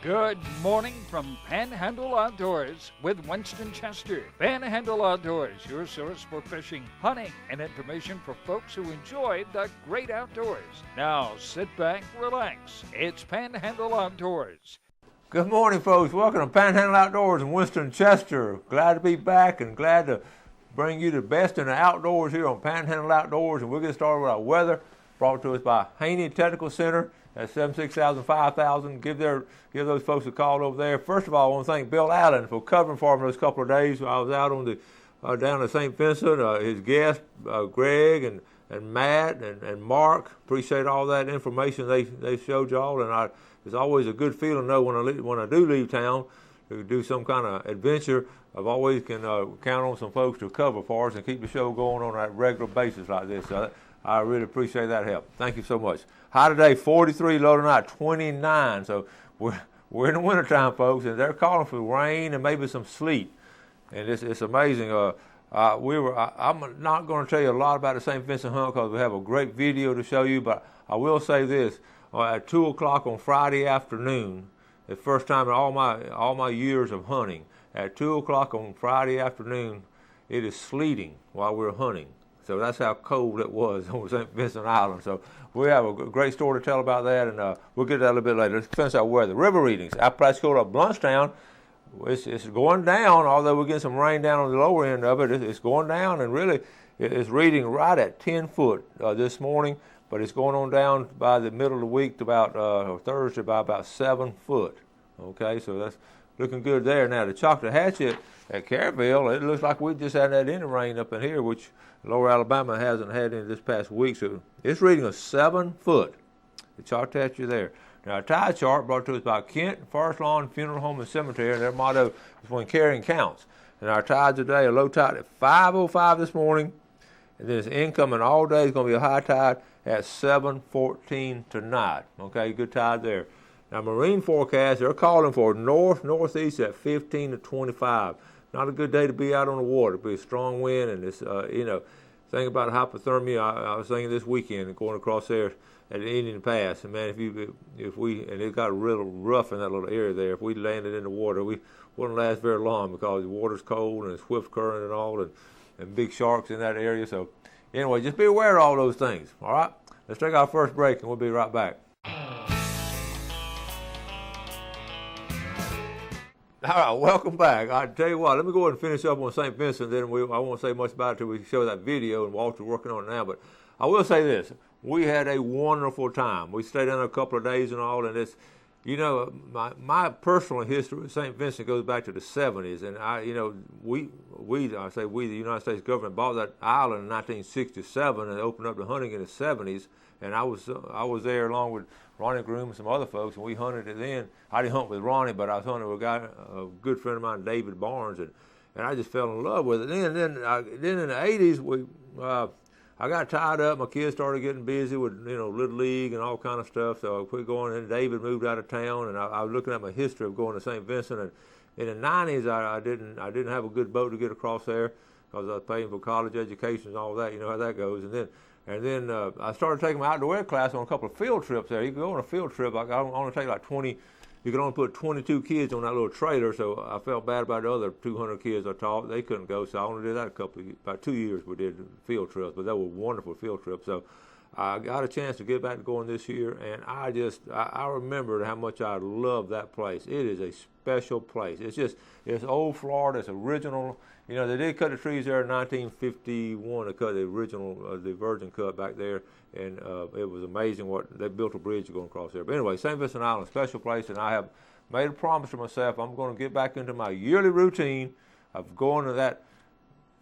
Good morning from Panhandle Outdoors with Winston Chester. Panhandle Outdoors, your source for fishing, hunting, and information for folks who enjoy the great outdoors. Now sit back, relax. It's Panhandle Outdoors. Good morning, folks. Welcome to Panhandle Outdoors and Winston Chester. Glad to be back and glad to bring you the best in the outdoors here on Panhandle Outdoors. And we'll get started with our weather, brought to us by Haney Technical Center at 76000-5000. Give those folks a call over there. First of all, I want to thank Bill Allen for covering for me those couple of days. I was out on the down at St. Vincent. His guests, Greg and Matt and Mark. Appreciate all that information they showed y'all. And it's always a good feeling to know when I do leave town to do some kind of adventure. I've always can count on some folks to cover for us and keep the show going on a regular basis like this. So I really appreciate that help. Thank you so much. High today, 43, low tonight, 29. So we're in the wintertime, folks, and they're calling for rain and maybe some sleet. And it's amazing. I'm not going to tell you a lot about the St. Vincent hunt because we have a great video to show you, but I will say this. At 2 o'clock on Friday afternoon, the first time in all my years of hunting, at 2 o'clock on Friday afternoon, it is sleeting while we're hunting. So that's how cold it was on St. Vincent Island. So we have a great story to tell about that, and we'll get to that a little bit later. Let's finish our weather. River readings. Appalachian School up Bluntstown. It's going down, although we're getting some rain down on the lower end of it. It's going down, and really it's reading right at 10 foot this morning, but it's going on down by the middle of the week to about Thursday by about 7 foot. Okay, so that's looking good there. Now the Chocolate Hatchet at Caryville, it looks like we just hadn't had any rain up in here, which Lower Alabama hasn't had any this past week. So it's reading a 7 foot. The Chocolate Hatchet there. Now our tide chart brought to us by Kent, Forest Lawn Funeral Home and Cemetery, and their motto is when carrying counts. And our tide today, a low tide at 5:05 this morning, and then it's incoming all day. It's going to be a high tide at 7:14 tonight. Okay, good tide there. Now, marine forecast, they're calling for northeast at 15 to 25. Not a good day to be out on the water. It'll be a strong wind, and it's, think about hypothermia. I was thinking this weekend going across there at the Indian Pass, and man, and it got real rough in that little area there. If we landed in the water, we wouldn't last very long because the water's cold and it's swift current and all, and big sharks in that area. So, anyway, just be aware of all those things. All right, let's take our first break, and we'll be right back. All right, welcome back. I tell you what, let me go ahead and finish up on St. Vincent. Then I won't say much about it until we show that video, and Walter's working on it now. But I will say this: we had a wonderful time. We stayed in a couple of days and all, and it's, my personal history with St. Vincent goes back to the 70s, and the United States government bought that island in 1967 and opened up the hunting in the 70s, and I was there along with Ronnie Groom and some other folks, and we hunted it then. I didn't hunt with Ronnie, but I was hunting with a good friend of mine, David Barnes, and I just fell in love with it. Then in the 80s, I got tied up. My kids started getting busy with Little League and all kind of stuff, so I quit going. And David moved out of town, and I was looking at my history of going to St. Vincent. And in the 90s, I didn't have a good boat to get across there because I was paying for college education and all that. You know how that goes. And then I started taking my outdoor ed class on a couple of field trips there. You can go on a field trip. I only take like 20. You could only put 22 kids on that little trailer, so I felt bad about the other 200 kids I taught. They couldn't go, so I only did that about 2 years we did field trips, but they were wonderful field trips. So I got a chance to get back to going this year, and I remembered how much I love that place. It is a special place. It's old Florida. It's original. They did cut the trees there in 1951. They cut the original, the virgin cut back there, and it was amazing what they built a bridge going across there. But anyway, St. Vincent Island, special place, and I have made a promise to myself I'm going to get back into my yearly routine of going to that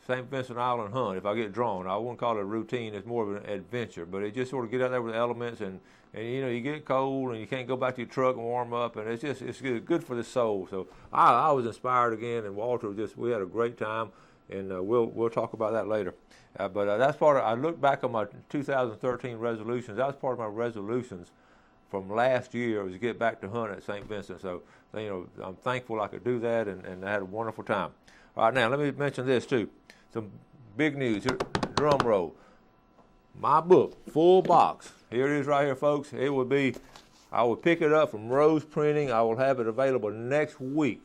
St. Vincent Island hunt if I get drawn. I wouldn't call it a routine. It's more of an adventure, but it just sort of get out there with the elements, and you get cold and you can't go back to your truck and warm up, and it's good for the soul. So I was inspired again, and Walter we had a great time, and we'll talk about that later. But that's part of. I look back on my 2013 resolutions. That was part of my resolutions from last year, was to get back to hunt at St. Vincent. So I'm thankful I could do that, and I had a wonderful time. All right, now let me mention this too. Some big news here. Drum roll. My book, full box. Here it is right here, folks. It would be I will pick it up from Rose Printing. I will have it available next week,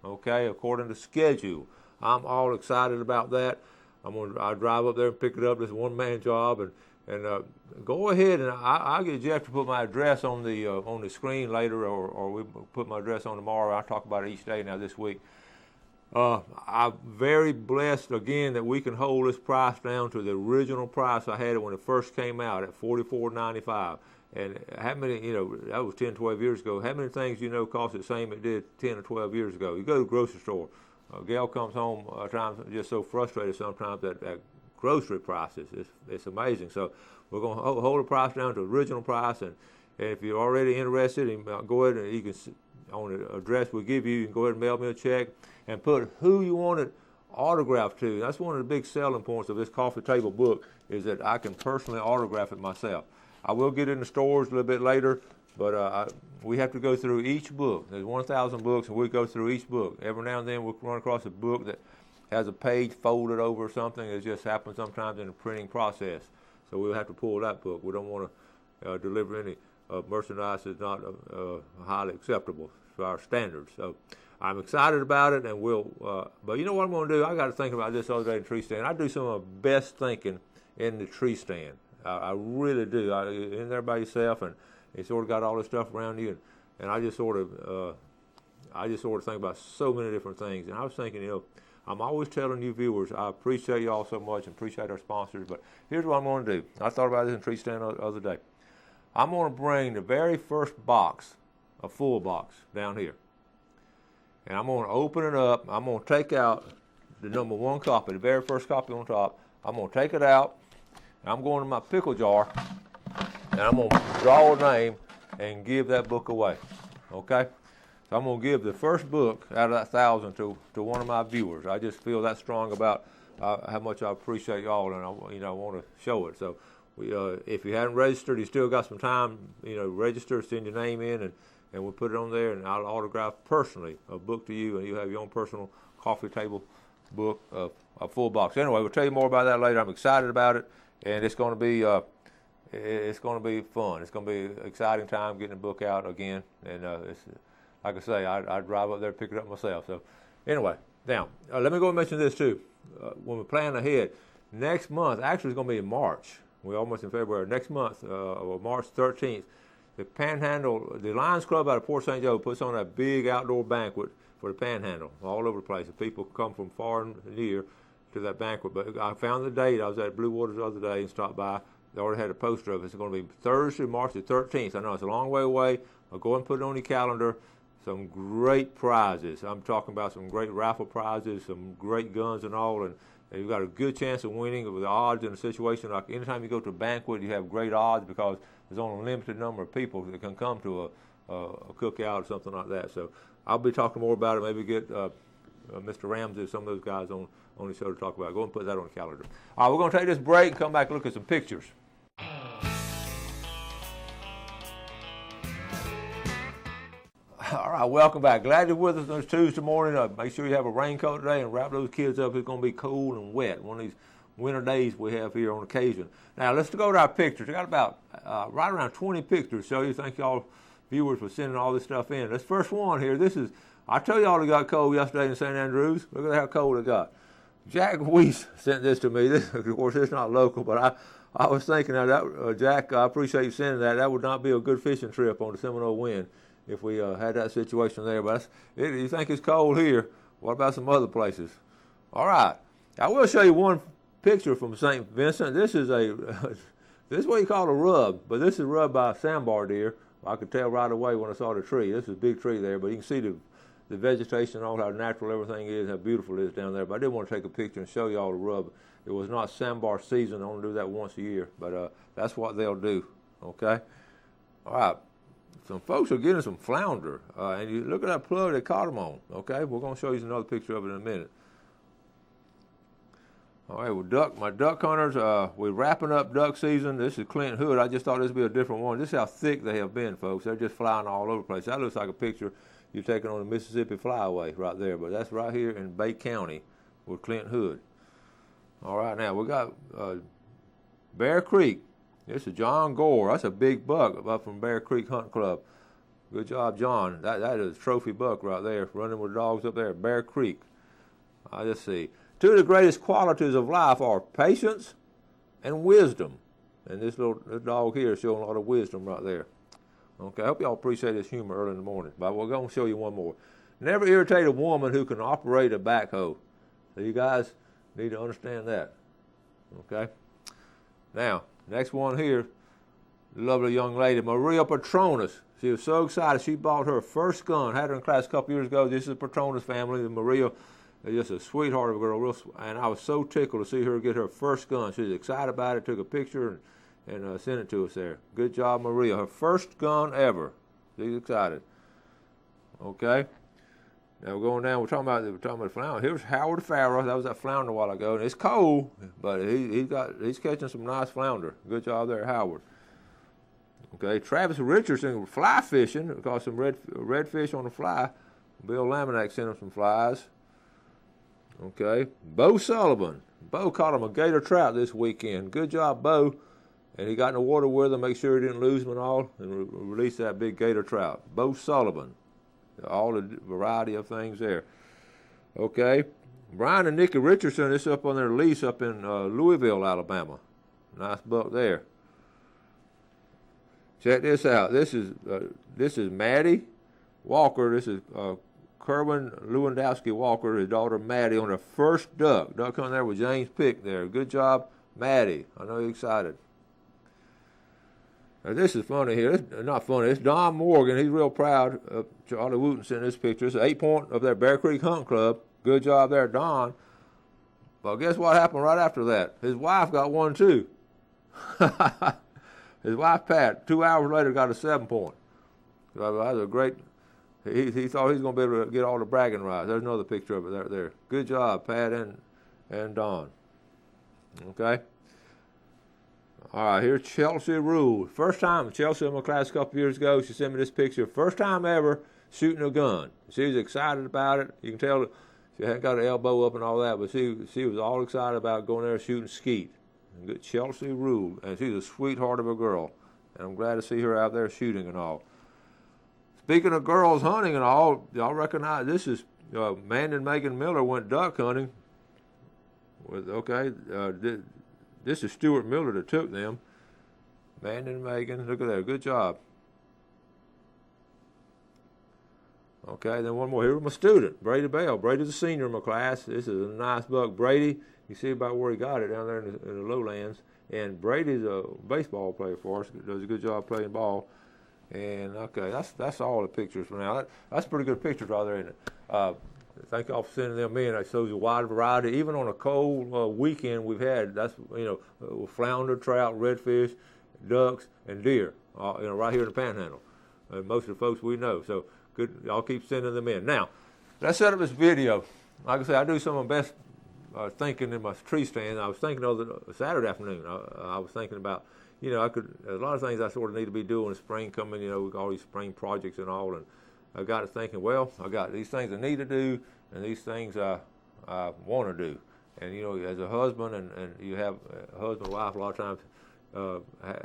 okay, according to schedule. I'm all excited about that. I'll drive up there and pick it up. This is a one-man job, and go ahead and I'll get Jeff to put my address on the screen later, or we put my address on tomorrow. I'll talk about it each day now this week. I'm very blessed again that we can hold this price down to the original price I had it when it first came out at $44.95. And how many, that was 10, 12 years ago. How many things cost the same it did 10 or 12 years ago? You go to the grocery store. Gail comes home at times just so frustrated sometimes at grocery prices. It's amazing. So we're going to hold the price down to the original price. And if you're already interested, go ahead and you can, on the address we give you, you can go ahead and mail me a check and put who you want it autographed to. That's one of the big selling points of this coffee table book, is that I can personally autograph it myself. I will get it in the stores a little bit later, but we have to go through each book. There's 1,000 books, and we go through each book. Every now and then we'll run across a book that has a page folded over or something. It just happens sometimes in the printing process. So we'll have to pull that book. We don't want to deliver any merchandise that's not highly acceptable to our standards. So I'm excited about it, and but you know what I'm going to do? I got to think about this the other day in the tree stand. I do some of my best thinking in the tree stand. I really do. In there by yourself, and you sort of got all this stuff around you, and I just sort of think about so many different things. And I was thinking, I'm always telling you viewers, I appreciate you all so much and appreciate our sponsors, but here's what I'm going to do. I thought about this in the tree stand the other day. I'm going to bring the very first box, a full box, down here. And I'm going to open it up. I'm going to take out the number 1 copy, the very first copy on top. I'm going to take it out, and I'm going to my pickle jar, and I'm going to draw a name and give that book away, okay? So I'm going to give the first book out of that 1,000 to one of my viewers. I just feel that strong about how much I appreciate y'all, and I want to show it. So if you haven't registered, you still got some time, register, send your name in, and we'll put it on there, and I'll autograph personally a book to you, and you have your own personal coffee table book, a full box. Anyway, we'll tell you more about that later. I'm excited about it, and it's going to be fun. It's going to be an exciting time getting the book out again, and it's, like I say, I drive up there and pick it up myself. So anyway, now let me go and mention this too. When we plan ahead, next month, actually it's going to be in March. We're almost in February. Next month, March 13th, the Panhandle, the Lions Club out of Port St. Joe puts on a big outdoor banquet for the Panhandle all over the place. And people come from far and near to that banquet. But I found the date. I was at Blue Waters the other day and stopped by. They already had a poster of it. It's going to be Thursday, March the 13th. I know it's a long way away. I'll go and put it on your calendar. Some great prizes. I'm talking about some great raffle prizes, some great guns and all. And you've got a good chance of winning with the odds in a situation. Like anytime you go to a banquet, you have great odds because there's only a limited number of people that can come to a cookout or something like that. So I'll be talking more about it. Maybe get Mr. Ramsey, some of those guys on the show to talk about it. Go and put that on the calendar. All right, we're going to take this break and come back and look at some pictures. All right, welcome back. Glad you're with us on this Tuesday morning. Make sure you have a raincoat today and wrap those kids up. It's going to be cool and wet. One of these winter days we have here on occasion. Now, let's go to our pictures. We got about right around 20 pictures. So you thank y'all viewers for sending all this stuff in. This first one here, I tell y'all it got cold yesterday in St. Andrews. Look at how cold it got. Jack Weiss sent this to me. Of course, it's not local, but I was thinking that Jack, I appreciate you sending that. That would not be a good fishing trip on the Seminole Wind if we had that situation there. But you think it's cold here. What about some other places? All right. I will show you one picture from St. Vincent. This is what you call a rub, but this is rubbed by a sandbar deer. I could tell right away when I saw the tree. This is a big tree there, but you can see the vegetation, all how natural everything is, how beautiful it is down there. But I did want to take a picture and show you all the rub. It was not sandbar season. I only do that once a year, but that's what they'll do, okay? All right. Some folks are getting some flounder, and you look at that plug they caught them on, okay? We're going to show you another picture of it in a minute. All right, my duck hunters, we're wrapping up duck season. This is Clint Hood. I just thought this would be a different one. This is how thick they have been, folks. They're just flying all over the place. That looks like a picture you're taking on the Mississippi Flyway right there, but that's right here in Bay County with Clint Hood. All right, now we got Bear Creek. This is John Gore. That's a big buck up from Bear Creek Hunt Club. Good job, John. That is a trophy buck right there, running with dogs up there at Bear Creek. I just see. Two of the greatest qualities of life are patience and wisdom. And this dog here is showing a lot of wisdom right there. Okay, I hope y'all appreciate this humor early in the morning. But we're going to show you one more. Never irritate a woman who can operate a backhoe. So you guys need to understand that. Okay? Now, next one here, lovely young lady, Maria Petronas. She was so excited. She bought her first gun. Had her in class a couple years ago. This is Petronas family. Maria is just a sweetheart of a girl. And I was so tickled to see her get her first gun. She was excited about it, took a picture, and sent it to us there. Good job, Maria. Her first gun ever. She's excited. Okay? Now we're going down. We're talking about flounder. Here's Howard Farrah. That was that flounder a while ago. And it's cold, but he's catching some nice flounder. Good job there, Howard. Okay, Travis Richardson fly fishing. Caught some redfish on the fly. Bill Laminack sent him some flies. Okay, Bo Sullivan. Bo caught him a gator trout this weekend. Good job, Bo. And he got in the water with him, make sure he didn't lose them and all, and release that big gator trout. Bo Sullivan. All the variety of things there. Okay, Brian and Nikki Richardson. This up on their lease up in Louisville, Alabama. Nice buck there. Check this out. This is Maddie Walker. This is Kerwin Lewandowski Walker, his daughter Maddie, on her first duck. Duck on there with James Pick there. Good job, Maddie. I know you're excited. Now this is funny here. It's not funny. It's Don Morgan. He's real proud. Charlie Wooten sent this picture. It's an 8-point of their Bear Creek Hunt Club. Good job there, Don. But guess what happened right after that? His wife got one too. His wife, Pat, 2 hours later got a 7-point. That was a great, he thought he was going to be able to get all the bragging rights. There's another picture of it right there. Good job, Pat and Don. Okay? All right, here's Chelsea Rule. First time, Chelsea in my class a couple years ago, she sent me this picture. First time ever shooting a gun. She was excited about it. You can tell she hadn't got her elbow up and all that, but she was all excited about going there shooting skeet. Good Chelsea Rule, and she's a sweetheart of a girl, and I'm glad to see her out there shooting and all. Speaking of girls hunting and all, y'all recognize this is Mandy and Megan Miller went duck hunting. This is Stuart Miller that took them. Mandy and Megan, look at that, good job. Okay, then one more. Here's my student, Brady Bell. Brady's a senior in my class. This is a nice buck. Brady, you see about where he got it down there in the lowlands. And Brady's a baseball player for us. Does a good job playing ball. And okay, that's all the pictures for now. That's pretty good pictures right there, isn't it? Thank y'all for sending them in. It shows a wide variety. Even on a cold weekend we've had, that's flounder, trout, redfish, ducks, and deer. Right here in the Panhandle. Most of the folks we know. So good, y'all keep sending them in. Now, let's set up this video. Like I say, I do some of my best thinking in my tree stand. I was thinking of the Saturday afternoon. I was thinking about, a lot of things I sort of need to be doing in spring coming. We got all these spring projects and all, and I got to thinking, well, I got these things I need to do, and these things I want to do. And as a husband, and you have a husband and wife, a lot of times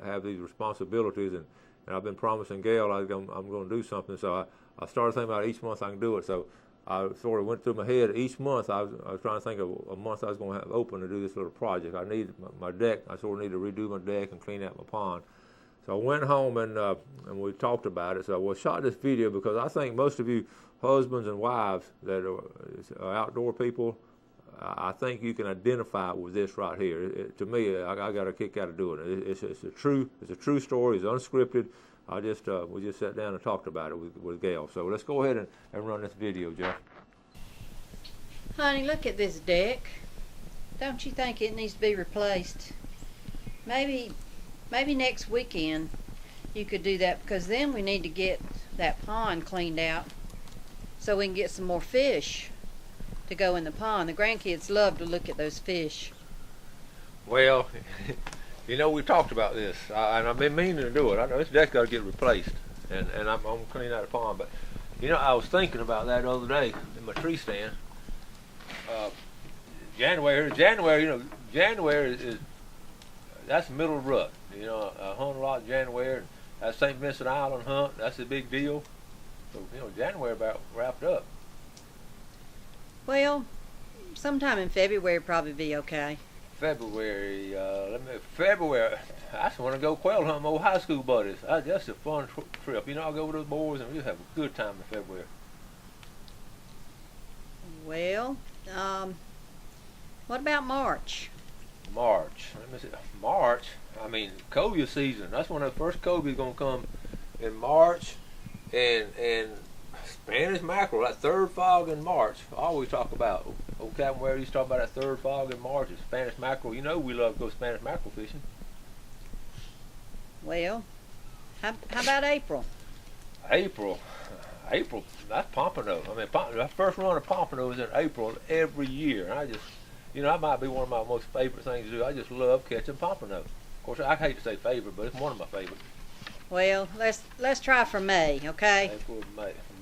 have these responsibilities, and I've been promising Gail I'm going to do something. So I started thinking about each month I can do it. So I sort of went through my head each month. I was trying to think of a month I was going to have open to do this little project. I need my deck. I sort of need to redo my deck and clean out my pond. So I went home and we talked about it. So I shot this video because I think most of you husbands and wives that are outdoor people, I think you can identify with this right here. To me, I got a kick out of doing it. It's a true story. It's unscripted. We just sat down and talked about it with Gail. So let's go ahead and run this video, Jeff. Honey, look at this deck. Don't you think it needs to be replaced? Maybe next weekend you could do that, because then we need to get that pond cleaned out so we can get some more fish to go in the pond. The grandkids love to look at those fish. Well, we talked about this, and I've been meaning to do it. I know this deck's got to get replaced, and I'm going to clean out the pond. But, I was thinking about that the other day in my tree stand. January is that's the middle of the rut. You know, I hunt a lot in January. And that St. Vincent Island hunt, that's a big deal. So, you know, January about wrapped up. Well, sometime in February probably be okay. February, February, I just want to go quail hunting with my old high school buddies. That's a fun trip. You know, I'll go with those boys and we'll have a good time in February. Well, what about March? March. Let me see. March. I mean, cobia season. That's when the first cobia is gonna come in March, and Spanish mackerel. That third fog in March. I always talk about. Old Captain Ware used to talk about that third fog in March. It's Spanish mackerel. You know we love to go Spanish mackerel fishing. Well, how about April? April. That's pompano. I mean, the first run of pompano is in April every year. And I just, you know, that might be one of my most favorite things to do. I just love catching pompano. Of course, I hate to say favorite, but it's one of my favorites. Well, let's try for May, okay? April,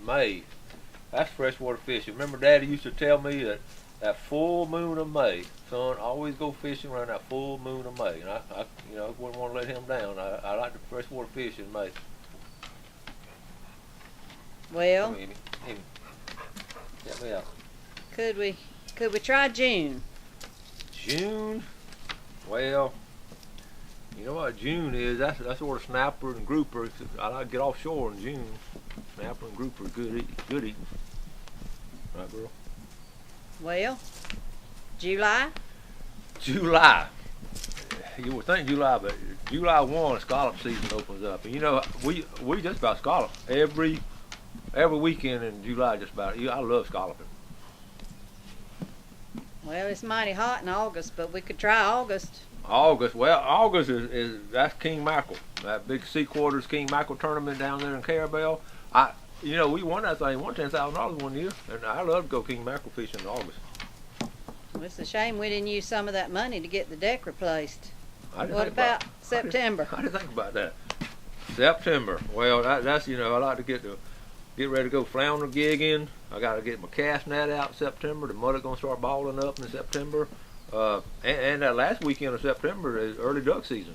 May. That's freshwater fishing. Remember, Daddy used to tell me that full moon of May, son, always go fishing around that full moon of May. And I you know, wouldn't want to let him down. I like to freshwater fish in May. Well, Get me out. could we try June? June? Well, you know what June is? That's sort of snapper and grouper. I like to get offshore in June. Snapper and grouper, good eating. Right, girl? Well, July? July. You would think July, but July 1, scallop season opens up. And you know, we just about scallop every weekend in July. Just about. I love scalloping. Well, it's mighty hot in August, but we could try August. August is that's king mackerel. That big sea quarters king mackerel tournament down there in Carabel. You know, we won that thing. Won $10,000 one year, and I love to go king mackerel fishing in August. Well, it's a shame we didn't use some of that money to get the deck replaced. What about September? I didn't think about that. September. Well, that's you know, I like to get ready to go flounder gigging. I got to get my cast net out in September. The mud's gonna start balling up in September. And that last weekend of September is early duck season.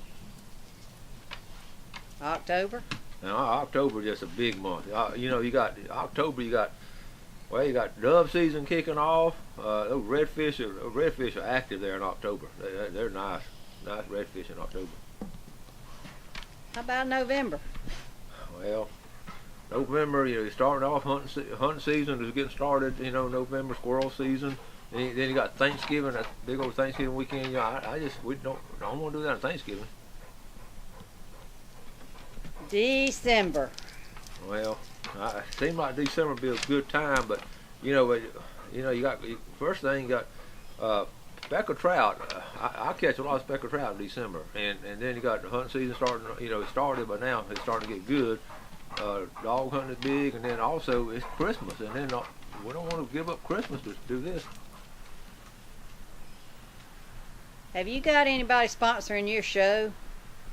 October? Now October is just a big month. You know, you got October. You got dove season kicking off. Those redfish are active there in October. They're nice redfish in October. How about November? Well, November, you know, you're starting off hunting season is getting started. You know, November squirrel season. And then you got Thanksgiving, that big old Thanksgiving weekend. You know, we don't want to do that on Thanksgiving. December. Well, it seems like December would be a good time, but you know, you got first thing you got speckled trout. I catch a lot of speckled trout in December, and then you got the hunting season starting. You know, it started, but now it's starting to get good. Dog hunting is big, and then also it's Christmas, and then we don't want to give up Christmas to do this. Have you got anybody sponsoring your show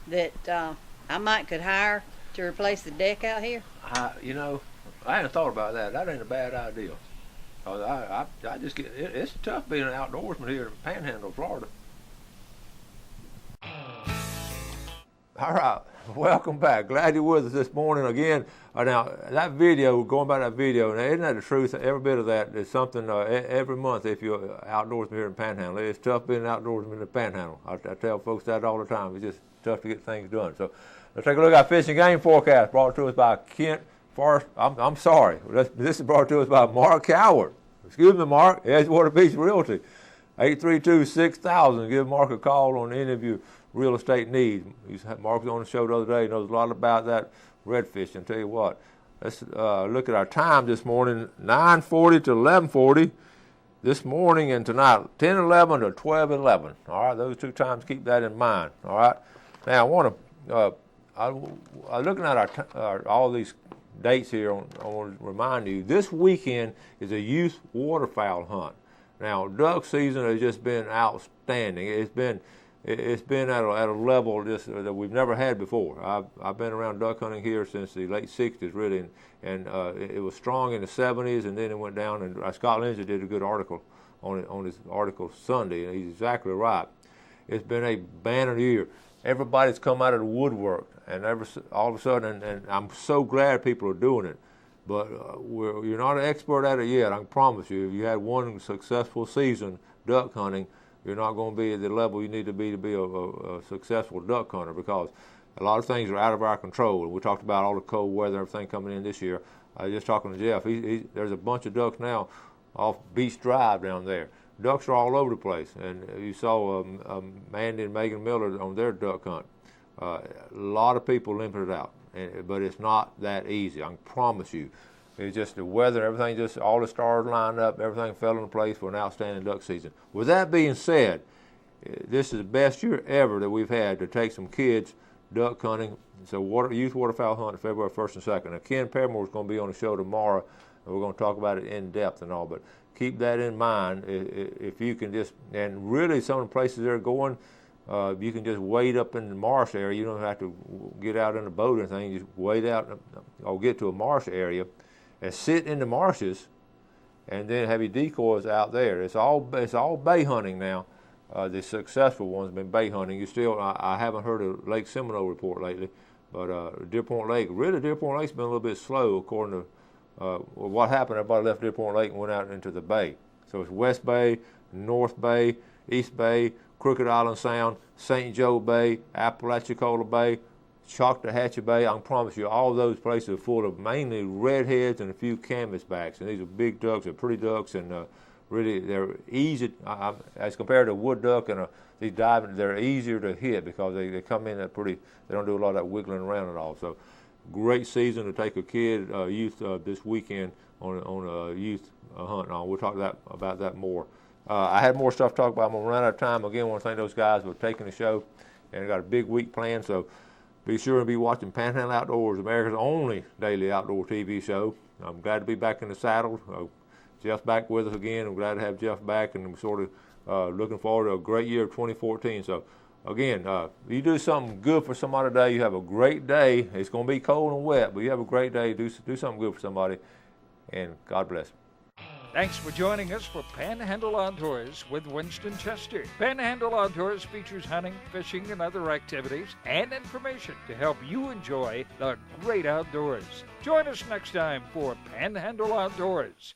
that I might could hire to replace the deck out here? You know, I hadn't thought about that. That ain't a bad idea. I just get it's tough being an outdoorsman here in Panhandle, Florida. All right, welcome back. Glad you're with us this morning again. Now that video, going by that video, now isn't that the truth? Every bit of that is something every month. If you're outdoorsman here in Panhandle, it's tough being an outdoorsman in the Panhandle. I tell folks that all the time. It's just tough to get things done. So let's take a look at our fishing game forecast brought to us by Kent Forrest. I'm sorry. This is brought to us by Mark Howard. Excuse me, Mark. Edgewater Beach Realty. 832-6000. Give Mark a call on any of your real estate needs. Mark was on the show the other day. He knows a lot about that redfish. And tell you what, let's look at our time this morning. 9:40 to 11:40 this morning, and tonight 10:11 to 12:11. All right, those two times. Keep that in mind. All right. Now I want to. I'm looking at all these dates here. I want to remind you, this weekend is a youth waterfowl hunt. Now, duck season has just been outstanding. It's been at a level that we've never had before. I've been around duck hunting here since the late 60s, really, and it was strong in the 70s, and then it went down. And Scott Lindsay did a good article on his article Sunday, and he's exactly right. It's been a banner year. everybody's come out of the woodwork, and all of a sudden, and I'm so glad people are doing it. But you're not an expert at it yet, I can promise you. If you had one successful season duck hunting, you're not going to be at the level you need to be a successful duck hunter, because a lot of things are out of our control. We talked about all the cold weather, everything coming in this year. I was just talking to Jeff. There's a bunch of ducks now off Beach Drive down there. Ducks are all over the place, and you saw Mandy and Megan Miller on their duck hunt. A lot of people limping it out, but it's not that easy, I can promise you. It's just the weather, everything, just all the stars lined up, everything fell into place for an outstanding duck season. With that being said, this is the best year ever that we've had to take some kids duck hunting. So youth waterfowl hunt February 1st and 2nd. Now, Ken Paramour is going to be on the show tomorrow, and we're going to talk about it in depth and all, but keep that in mind. If you can just, and really some of the places they're going, you can just wade up in the marsh area. You don't have to get out in a boat or anything. You just wade out or get to a marsh area and sit in the marshes, and then have your decoys out there. It's all bay hunting now. The successful ones have been bay hunting. I haven't heard a Lake Seminole report lately, but Deer Point Lake, really Deer Point Lake's been a little bit slow according to what happened. Everybody left Deer Point Lake and went out into the bay. So it's West Bay, North Bay, East Bay, Crooked Island Sound, St. Joe Bay, Apalachicola Bay, Choctawhatchee Bay. I can promise you all those places are full of mainly redheads and a few canvasbacks. And these are big ducks, they're pretty ducks, and really they're easy, as compared to a wood duck and these diving, they're easier to hit because they come in at they don't do a lot of that wiggling around at all. So great season to take a kid, youth this weekend on a youth hunt. We'll talk about that more. I had more stuff to talk about. I'm going to run out of time. Again, I want to thank those guys for taking the show, and I got a big week planned, so be sure to be watching Panhandle Outdoors, America's only daily outdoor TV show. I'm glad to be back in the saddle. Jeff's back with us again. I'm glad to have Jeff back, and we're sort of looking forward to a great year of 2014. So, again, you do something good for somebody today, you have a great day. It's going to be cold and wet, but you have a great day. Do something good for somebody, and God bless. Thanks for joining us for Panhandle Outdoors with Winston Chester. Panhandle Outdoors features hunting, fishing, and other activities and information to help you enjoy the great outdoors. Join us next time for Panhandle Outdoors.